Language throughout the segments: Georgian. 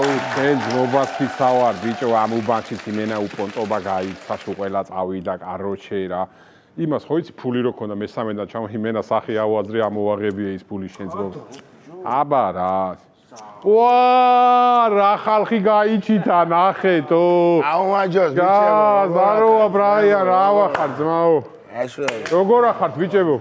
შენ ძმობასთვისა ვარ ბიჭო ამ უბანშიც იმენა უპონტობა გაიცა სულ ყველა წავიდა კაროჩე რა იმას ხო იცი ფული რო ქონდა მესამე და ჩამ იმენა სახე ავაზრე ამოვაღებია ის ფული შენ ძმობა აბა რა ვა რა ხალხი გაიჩითა ნახეთო აუმაჯოს ბიჭებო ზაროა ბრაია რა ვახარ ძმაო როგორ ახართ ბიჭებო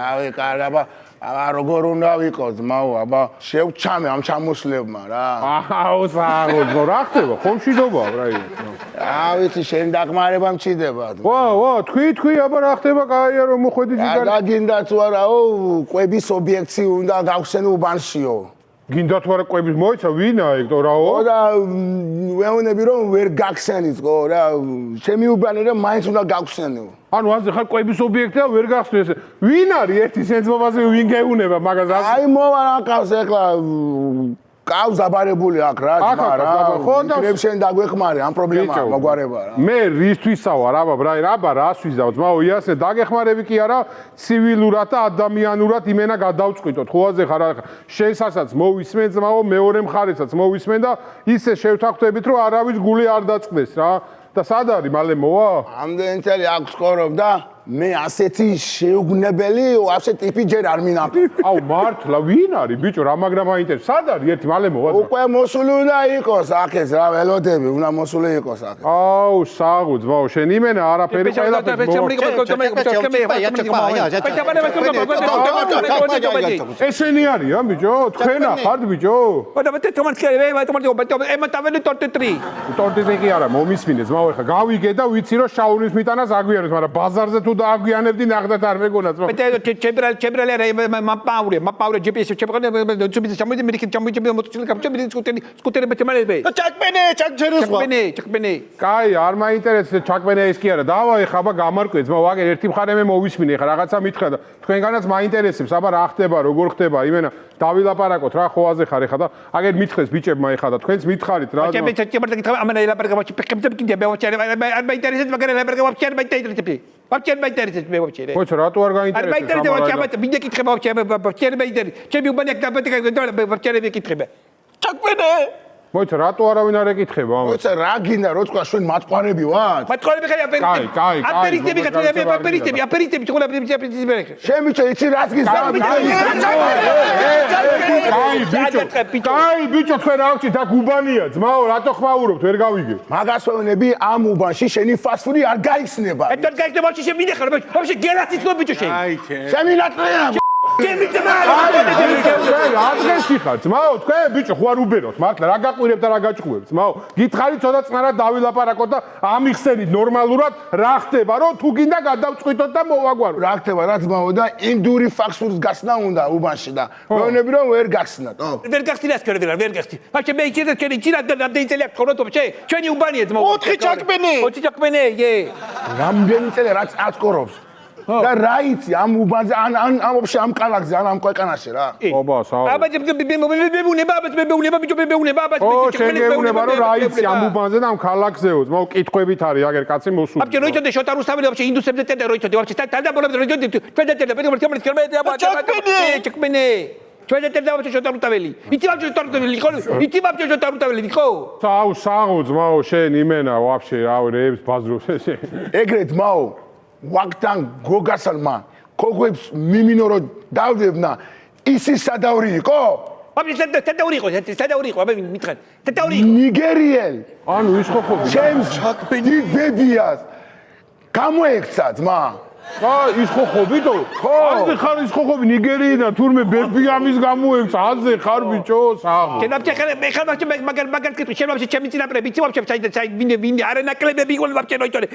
ავი კარგა როგორ უნდა ვიყო ძმაო აბა შევჩამე ამ ჩამოსლებმა რა აჰაო საღო რა ხდება ხომშვიდობაა ბრაია ავიცი შენ დაგმარება მჩიდება ვა თქვი აბა რა ხდება კაია რომ მოხვედი ჯიგარი და გინდაც ვარაო კვების ობიექტი უნდა გავხსენო უბანშიო გინდა თუ არა კვების მოიცა ვინა ეგტორაო და ვეუბნები რომ ვერ გახსენით ხო რა ჩემი უბანი რა მაინც უნდა გავხსენო ანუ ასე ხარ კვების ობიექტია ვერ გახსნე ესე ვინ არის ერთი სენძმობაზე ვინ გეუნება მაგას აი მოვა რა ყავს ეხლა ყავს დაბარებული აქ რა ძმა რა იქნებ შენ დაგვეხმარე ამ პრობლემაა მოგვარება რა მე რისთვისა ვარ აბა ბრაი აბა რას ვიზავ ძმაო იასე დაგეხმარები კი არა ცივილურად და ადამიანურად იმენა გადავწყვიტოთ ხო აზე ხარ შენსაც მოვისმენ ძმაო მეორე მხარესაც მოვისმენ და ისე შევთანხმდებით რომ არავის გული არ დაწყდეს რა და სად არის მალე მოვა ამდენი წელი აქვს ყორობ და მე ასეთი შეუგნებელი ასეთი ტიპი ჯერ არ მინაყ აუ მართლა ვინ არის ბიჭო რა მაგრამ აინტერესებს სად არის ერთი მალე მოვა უკვე მოსული უნდა იყოს აქეს რა ველოდები უნდა მოსული იყოს აქ აუ საღუ ძმაო შენ იმენა არაფერი ესენი არიან ბიჭო თქვენა ხართ ბიჭო ტორტიტრი კი არა მომისმინე ძმაო ეხა გავიგე და ვიცი რომ შაუნის მიტანას აგვიანებს მაგრამ ბაზარზე თუ დააგვიანებდი ნახდათ არ მეგონაც ჩემბრალი მაპაურე GPS ჩემბრალი ცუბის ჩამოდი მე ჩამოდი მოტოციკლი გამჭები სკუტერი ბეთმალები ჩაკბენე კაი არ მაინტერესებს ჩაკბენე ის კი არა დავა ეხა აბა გამარკვე ძმა ვაგერ ერთი მხარე მე მოვისმინე ეხა რაღაცა მითხრა და თქვენგანაც მაინტერესებს აბა რა ხდება როგორ ხდება იმენა დავილაპარაკოთ რა ხო აზე ხარ ეხა და აგერ მითხრეს ბიჭებმა ეხა და თქვენც მითხარით რა არ მაინტერესებს მაგრამ ლაპარაკი ვაფშე არ მაინტერესებს вообще не интересует меня вообще. Хочешь, рату организовать? вообще, меня китхе вообще не интересует. Чем у меня вообще не китхе. Как бы მოიცა რატო არავინ არ ეკითხება ამას? მოიცა რა გინდა რო თქვა შენ მათყარები ვარ? მათყარები ხარ აპერიტები. აპერიტები თქვა აპერიტები. შენ მიჩა იცი რაც გიზდა? კაი ბიჭო თქვენ რა ვქცით აქ უბანია ძმაო რატო ხმაურობთ ვერ გავიგე. მაგას ვეუბნები ამ უბანში შენი ფასტფუდი არ გაიხსნება. არ გაიხსნება შენ მინახარ вообще გერასიც ნო ბიჭო შენ. შენ მინატრია ადგენში ხარ ძმაო თქვენ ბიჭო ხო არ უბეროთ მართლა რა გაყვირებთ და რა გაჭყუებთ ძმაო გითხარით ცოტა წნარად დავილაპარაკოთ და ამიხსენით ნორმალურად რა ხდება რომ თუ გინდა გადავწყვიტოთ და მოვაგვარო რა ხდება რა ძმაო და ინდური ფაქსურის გასნა უნდა უბანში და მეუბნები რომ ვერ გახსნათ ვერ გახსნას ქერდელა ვერ გახსნი მაშინ მე იქით ქერი ჩირა რამდენი წელი აქვს ხოროთ ვაფშე ჩვენი უბანია ძმაო 4 ჩაკბენი რამდენი წელი რაც აწკორობს და რა იცი ამ უბანზე ან ვაფშე ამ კალაკზე ან ამ ქვეყანაში რა ობა საო აბა მეუბნება ბიჭო მეუბნება ო შენ გეუბნება რომ რა იცი ამ უბანზე და ამ კალაკზეო ძმაო კითხვებით არის აგერ კაცი მოსული აბა როიტოდე შოთა რუსთაველი ვაფშე ინდუსებზე წერდა როიტოდე ვაფშე დაბოლებს როიტოდე ჩვენ წერდა ჩაკბენი ჩვენ წერდა ვაფშე შოთა რუსთაველი იცი ვაფშე შოთა რუსთაველი ხო იცი ვაფშე შოთა რუსთაველი ხო საუ ძმაო შენ იმენა ვაფშე რავი რეებს ბაზრობს ესე ეგრე ძმაო ვაგთან გოგასალმა ქოგვებს მიმინორო დავდებნა ისი სადავრი იყო? ვაფშე სადავრი იყო აბა მითხრა სადავრი იყო ნიგერიელ ანუ ის ხო ჩემს ჩაკბენი ბებიას გამოექცა ძმა ის ხო ბიჭო აზე ხარ ის ხო ნიგერიიდან თურმე ბერბიამის გამოექცა აზე ხარ ბიჭო საღო შენ ვაფშე მაგარ კითხვის შენ ვაფშე ჩემი წინაპრები იცი ვაფშე ვინ არანაკლებები იყო ვაფშე როიტოდე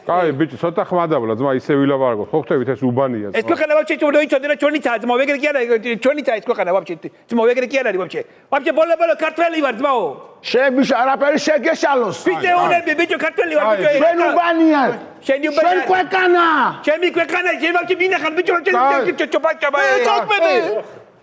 კაი ბიჭო ცოტა ხმადაბლა ძმა ისე ვილაპარაკოთ ხო ხტებით ეს უბანია ეს ქვეყანა ვაფშე როიტოდე რა ჩვენიცაა ძმა ეგრე კი არა ჩვენიცაა ეს ქვეყანა ვაფშე ძმა ეგრე კი არ არის ვაფშე ბოლო ქართველი ვარ ძმაო შენ ბიჭო არაფერი შეგეშალოს ბიჭეუნები ბიჭო ქართველი ვარ ბიჭო შენ უბანია შენ ქვეყანა ჩემი ქვეყანა შენ ვაფშე მინახარ ბიჭო ჩაკბენი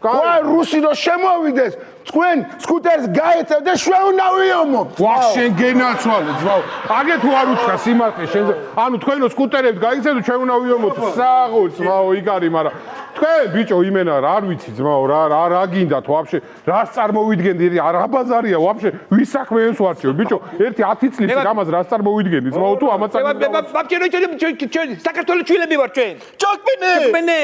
ყვა რუსი რო შემოვიდეს თქვენ სკუტერს გაეცევ და შეუნავიომობთ ვა შენ გენაცვალე ძმაო აგე თუ არ უთხრა სიმართლე შენ ანუ თქვენო სკუტერებს გაიგზავნოთ ჩვენ უნდა ვიომოთ საღო ძმაო იგარი მაგრამ თქვენ ბიჭო იმენა რა არ ვიცი ძმაო რა გინდათ ვაფშე რას წარმოვიდგენდი არა ბაზარია ვაფშე ვის საქმეებს ვარჩევ ბიჭო ერთი 10 წლის გამას რას წარმოვიდგენდი ძმაო თუ ამაც ჩვენ საქართველოს შვილები ვარ ჩვენ ჭოկბენე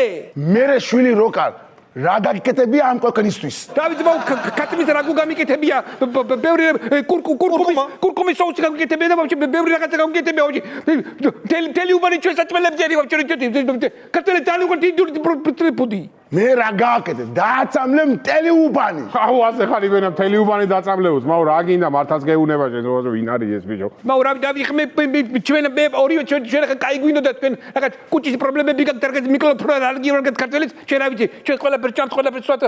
მერე შვილი როკარ რა გაკეთებია ამ ქვეყნისთვის დავით ძმაო კატმის რა გამიკეთებია ბევრი კურკუმის სოუსი გამიკეთებია და ვაფშე ბევრი რაღაცა გამიკეთებია ვაფშე თელი უბანი ჩვენ საჭმელებს ერი ვაფშე კარტელი დალიგვარ დიდური მე რა გააკეთე დააცამლე მთელი უბანი აუ ასე ხარ იმენა მთელი უბანი დაწამლეოს მაო რა გინდა მართლაც გეუნება შენ ვინ არის ეს ბიჭო მაო რა დავიხ მე ჩვენ ორივე ჩვენ ხა კაი გვინდოდა თქვენ რაღაც კუჭის პრობლემები გაგდარგეთ მიკროფონალგი რაღაც კარტელიც ჩვენ რა ვიცი ჩვენ ყველა ჭამთ ყველაფერს სვათ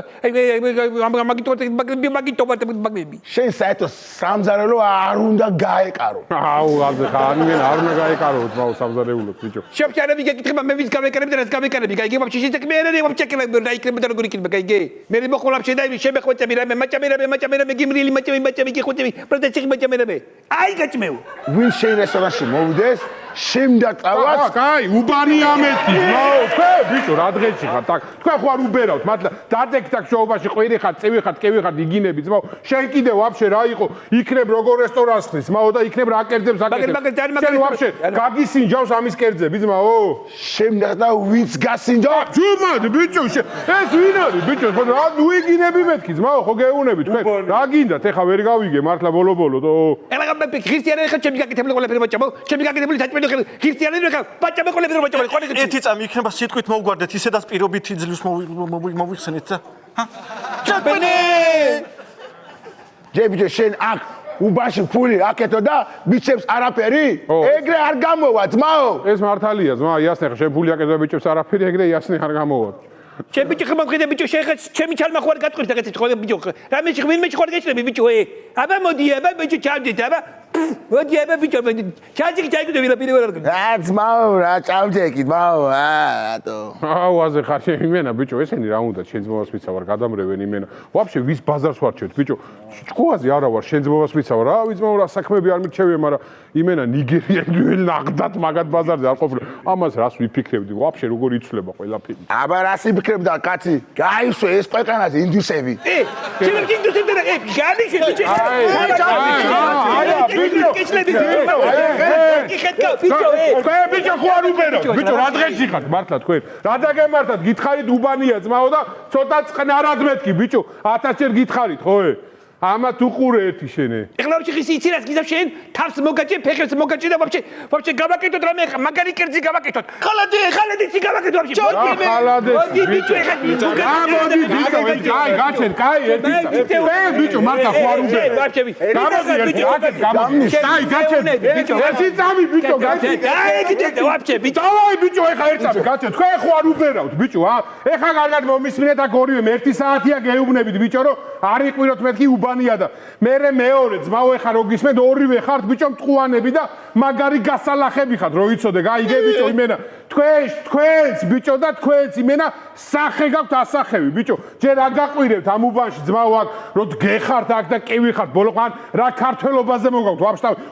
მაგიტობები შენ საერთოდ სამზარეულო არ უნდა გაეკარო აუ ასე ხარ იმენა არ უნდა გაეკარო ძმაო სამზარეულოს ბიჭო შეფჩარები გეკითხება მე ვის გამეკარები და რას გამეკარები კაი ვაფშე შეჭმე ერე ვაფშე და იქნებოდა როგორ იქნება კაიგე მე მოხოლავ შედაივი შემეხვეწები რა მე მაჭამერები გიმრილი მაჭამი გიხოთები პროდუქცი მაჭამერები აი გაჭმეო ვინ შენ რესტორანში მოვიდეს შემდა წავაც კაი უბანი ამეთი ძმაო თქვენ ბიჭო რა დღეში ხარ თქვენ ხო არ უბერავთ მართლა დადექთაკ შოობაში ყვირი ხარ წევი ხარ ტკევი ხარ იგინები ძმაო შენ კიდე ვაფშე რა იყო იქნებ როგორ რესტორანს ხრის ძმაო და იქნებ რა კერძებს აკეთებ შენ ვაფშე გაგისინჯავს ამის კერძები ძმაო შემდა და ვიც გასინჯავს ჯუმად ბიჭო ეს ვინ არის ბიჭო ხო რა ნუ იგინები მეთქი ძმაო ხო გეუნები თქვენ რა გინდათ ეხა ვერ გავიგე მართლა ბოლო ელაგა მე ქრისტიანები ხარ ჩემი გაკეთებული ყველაფერი მაჭამო ჩემი გაკეთებული საჭმელი ქრისტიანები ხარ მაჭამე ყველაფერი მაჭამე ხო ერთი წამი იქნება სიტყვით მოვგვარდეთ ისედაც პირობით იძლის მოვიხსენით და ჭოყბენე ჯებიჯე შენ აქ უბაში ფული აკეთო და ბიჭებს არაფერი ეგრე არ გამოვა ძმაო ეს მართალია ძმა იასნე ხა შენ ფული აკეთებ ბიჭებს არაფერი ეგრე იასნე არ გამოვა ჩემ ბიჭი ხმა მხედე ბიჭო შეხა ჩემი ჩალმა ხوار გატყვირდა გაწეთ ხო ბიჭო რა მე ვინმე ხوار გეჭრები ბიჭო აბა მოდი აბა ბიჭო ჩავდეთ აბა მოდი აბა ბიჭო ჩაჯი ჩაიგდები რა პირველ რად რა ძმაო რა ჩავდეკი ძმაო რატო აუ აზე ხარ შენ იმენა ბიჭო ესენი რა უნდა შენ ძმობას ვიცავარ გადამრევენ იმენა ვაფშე ვის ბაზარს ვარჩევთ ბიჭო ჭკუაზე არა ვარ შენ ძმობას ვიცავარ რა ვიძმაო რა საქმეები არ მიჩევია მაგრამ იმენა ნიგერიელი ველს ნახდათ მაგათ ბაზარზე არ ყოფილა ამას რას ვიფიქრებდი ვაფშე როგორ იცვლება ყველაფერი აბა რას იფიქრებდა კაცი გაისვე ეს ქვეყანაზე ინდუსები ჩემი ინდუსები და განიშე ბიჭო ბიჭო ხო არ უბერავ ბიჭო რა დღეში ხართ მართლა თქვენ რა დაგემართათ გითხარით უბანია ძმაო და ცოტა წყნარად მეთქი ბიჭო 1000 ჯერ გითხარით ხოე ამა თუ ყურე ერთი შენე ეხლა ვაფშე ხის იცი რას გიზავ შენ თავს მოგაჭე ფეხებს მოგაჭე და ვაფშე გავაკეთოთ რამე მაგარი კერძი გავაკეთოთ ხალადი გავაკეთოთ ვაფშე მოდი ბიჭო ეხლა მოდი ბიჭო აი გაჩენ კაი ერთი ბიჭო მართლა ხო არ უბერავ ვაფშე გამოდი აკეთ გამოდი კაი გაჩენ ბიჭო ერთი წამი ბიჭო გაჩენ კაი კიდე ვაფშე ბიჭო დავაი ბიჭო ეხლა ერთ წამი გაჩენ თქვენ ხო არ უბერავთ ბიჭო ეხლა კარგად მომისმინეთ აქ ორივე მე 1 საათია გეუბნებით ბიჭო რომ არ იყვიროთ მეთქი უბანია და მე მეორე ძმაო ეხა რო გისმენთ ორივე ხართ ბიჭო მტყუანები და მაგარი გასალახები ხართ რო იცოდე გაიგე ბიჭო იმენა თქვენს ბიჭო და თქვენს იმენა სახე გაქვთ ასახები ბიჭო ჯერ არ გაყვირებთ ამ უბანში ძმაო აქ რო გეხართ აქ და კივი ხართ ბოლოყან რა ქართველობაზე მოგავთ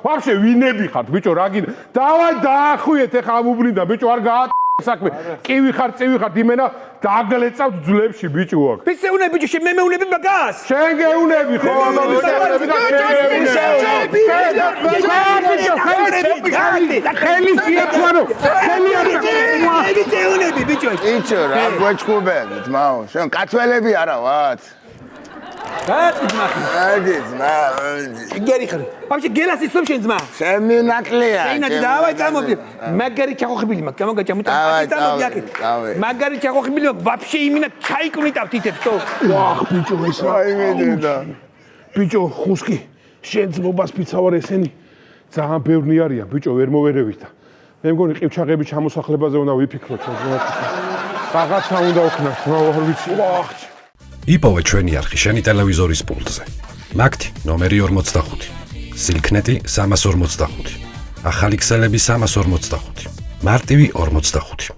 ვაფშე ვინები ხართ ბიჭო რა გინდა დავაი დაახვიეთ ეხა ამ უბნიდან ბიჭო არ გაა საქმე კივი ხარ წივი ხარ იმენა დაგლეწავთ ძვლებში ბიჭო აქ ფისეუნები ბიჭო შენ მე მეუნები მაგას შენ გეუნები ხო ამაზე ხელი შეეცვალო ხელი არ ფისეუნები ბიჭო იცი რა გვეჭუბები ძმაო შენ კაცველები არა ვართ ადი ძმაო გერი ხარ ვაფშე გელას იცნობ შენ ძმა შემი ნაკლია შენ დავაი წამოდი მაგარი ჩახოხიბილი მაგ გამოგაჭამუთა წამოდი აქ მაგარი ჩახოხიბილი ვაფშე იმინა ჩაიკვნიტავ თითებს თო ვახ ბიჭო ეს რა იმედია ბიჭო ხუსკი შენ ძმობას ფიცავარ ესენი ძალიან ბევრი არიან ბიჭო ვერ მოვერევით და მე მგონი ყივჩაღები ჩამოსახლებაზე უნდა ვიფიქროთ ჩვენ ძმას რაღაცა უნდა ვქნათ რა ვიცი ვახ იპოვე ჩვენი არხი შენი ტელევიზორის პულტზე. მაგთი ნომერი 45. სილქნეტი 345. ახალი ქსელები 345. მარტივი 45.